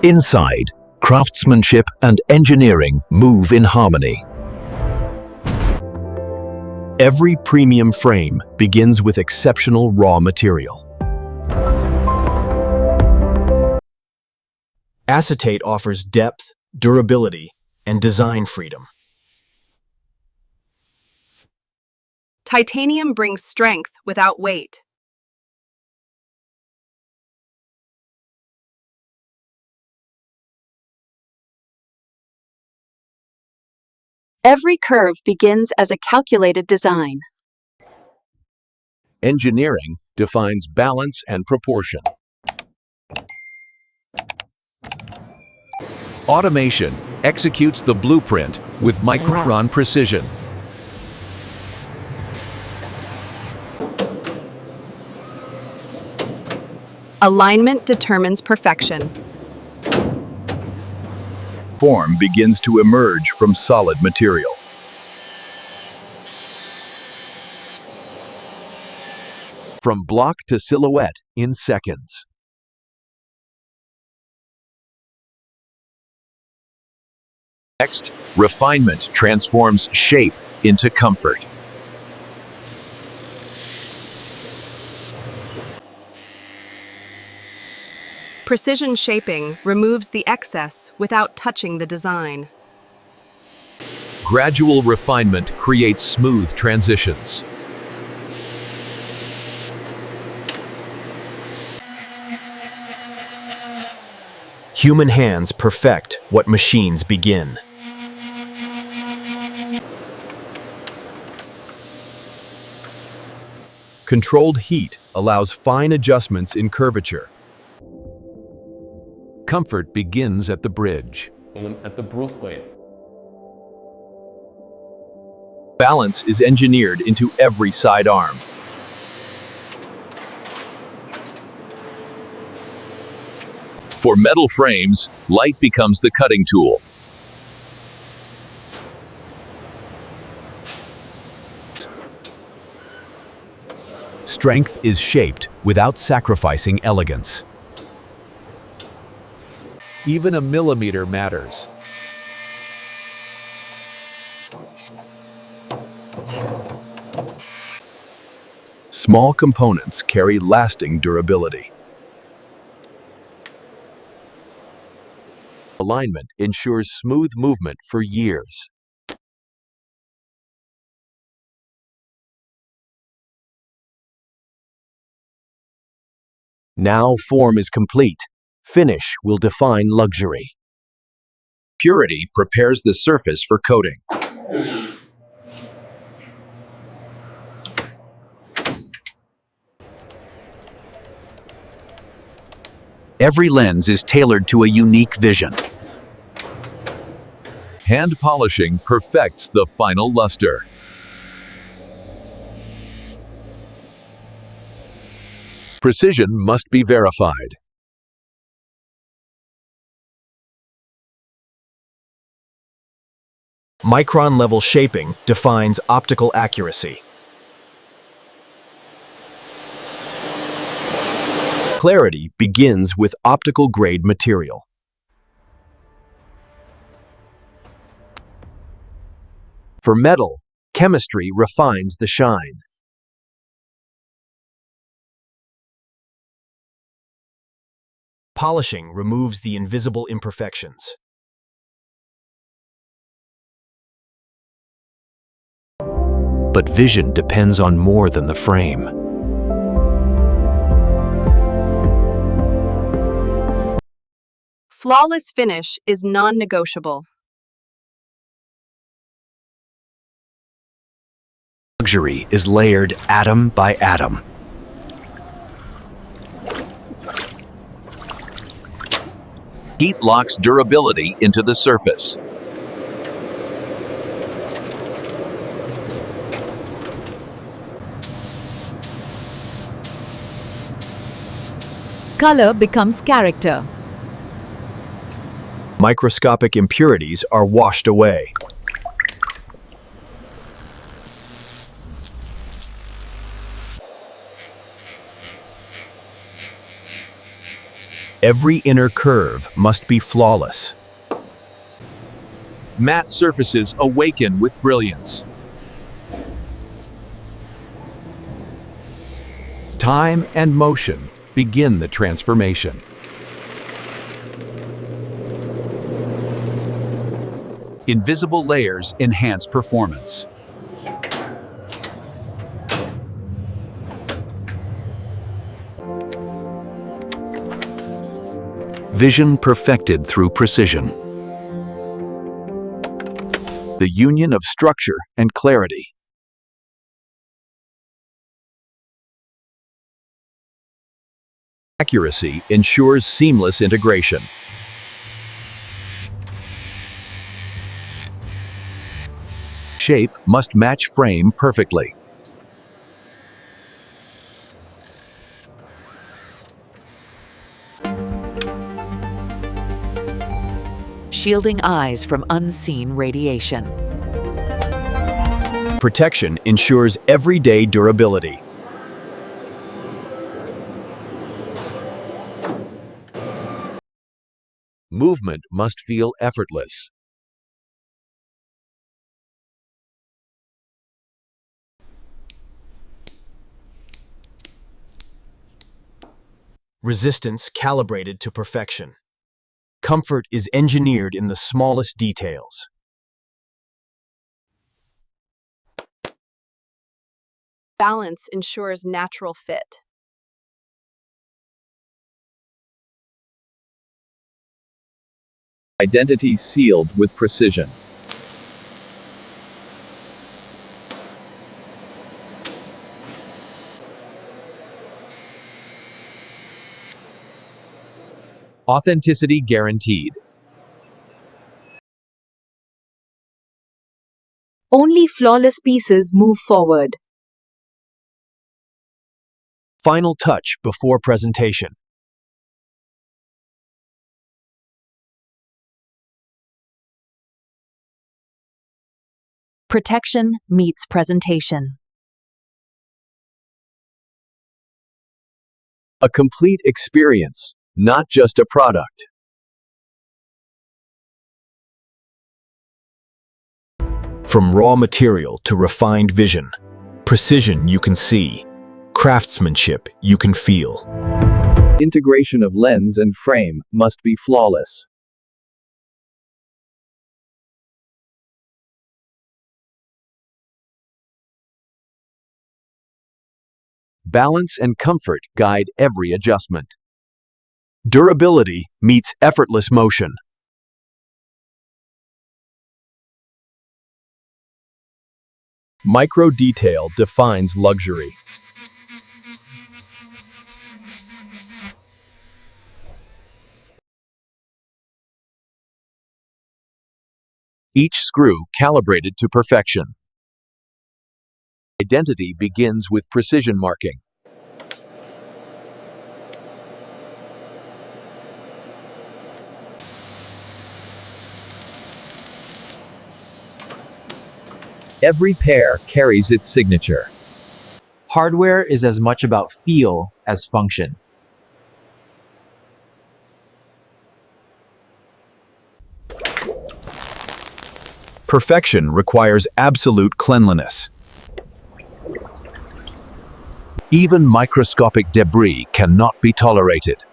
Inside, craftsmanship and engineering move in harmony. Every premium frame begins with exceptional raw material. Acetate offers depth, durability, and design freedom. Titanium brings strength without weight. Every curve begins as a calculated design. Engineering defines balance and proportion. Automation executes the blueprint with micron precision. Alignment determines perfection. Form begins to emerge from solid material. From block to silhouette in seconds. Next, refinement transforms shape into comfort. Precision shaping removes the excess without touching the design. Gradual refinement creates smooth transitions. Human hands perfect what machines begin. Controlled heat allows fine adjustments in curvature. Comfort begins at the bridge. At the Brooklyn. Balance is engineered into every sidearm. For metal frames, light becomes the cutting tool. Strength is shaped without sacrificing elegance. Even a millimeter matters. Small components carry lasting durability. Alignment ensures smooth movement for years. Now form is complete. Finish will define luxury. Purity prepares the surface for coating. Every lens is tailored to a unique vision. Hand polishing perfects the final luster. Precision must be verified. Micron-level shaping defines optical accuracy. Clarity begins with optical-grade material. For metal, chemistry refines the shine. Polishing removes the invisible imperfections. But vision depends on more than the frame. Flawless finish is non-negotiable. Luxury is layered atom by atom. Heat locks durability into the surface. Color becomes character. Microscopic impurities are washed away. Every inner curve must be flawless. Matte surfaces awaken with brilliance. Time and motion begin the transformation. Invisible layers enhance performance. Vision perfected through precision. The union of structure and clarity. Accuracy ensures seamless integration. Shape must match frame perfectly. Shielding eyes from unseen radiation. Protection ensures everyday durability. Movement must feel effortless. Resistance calibrated to perfection. Comfort is engineered in the smallest details. Balance ensures natural fit. Identity sealed with precision. Authenticity guaranteed. Only flawless pieces move forward. Final touch before presentation. Protection meets presentation. A complete experience, not just a product. From raw material to refined vision, precision you can see, craftsmanship you can feel. Integration of lens and frame must be flawless. Balance and comfort guide every adjustment. Durability meets effortless motion. Micro detail defines luxury. Each screw calibrated to perfection. Identity begins with precision marking. Every pair carries its signature. Hardware is as much about feel as function. Perfection requires absolute cleanliness. Even microscopic debris cannot be tolerated.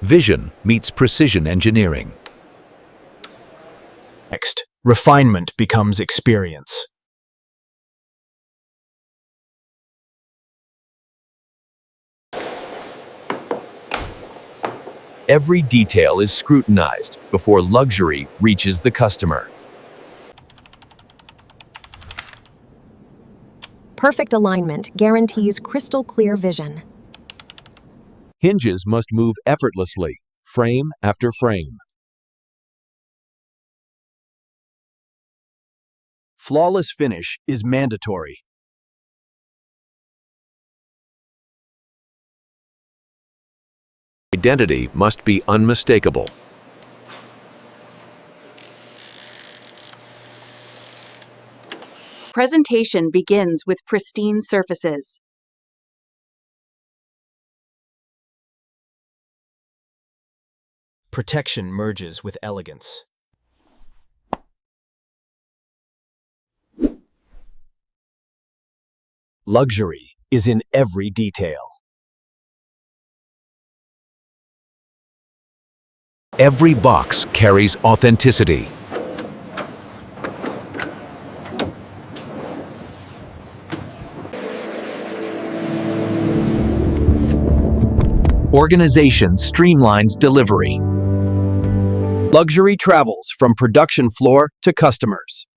Vision meets precision engineering. Next, refinement becomes experience. Every detail is scrutinized before luxury reaches the customer. Perfect alignment guarantees crystal clear vision. Hinges must move effortlessly, frame after frame. Flawless finish is mandatory. Identity must be unmistakable. Presentation begins with pristine surfaces. Protection merges with elegance. Luxury is in every detail. Every box carries authenticity. Organization streamlines delivery. Luxury travels from production floor to customers.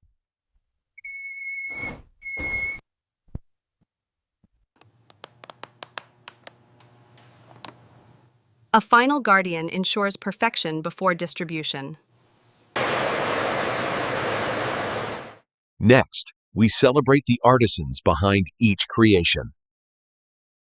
A final guardian ensures perfection before distribution. Next, we celebrate the artisans behind each creation.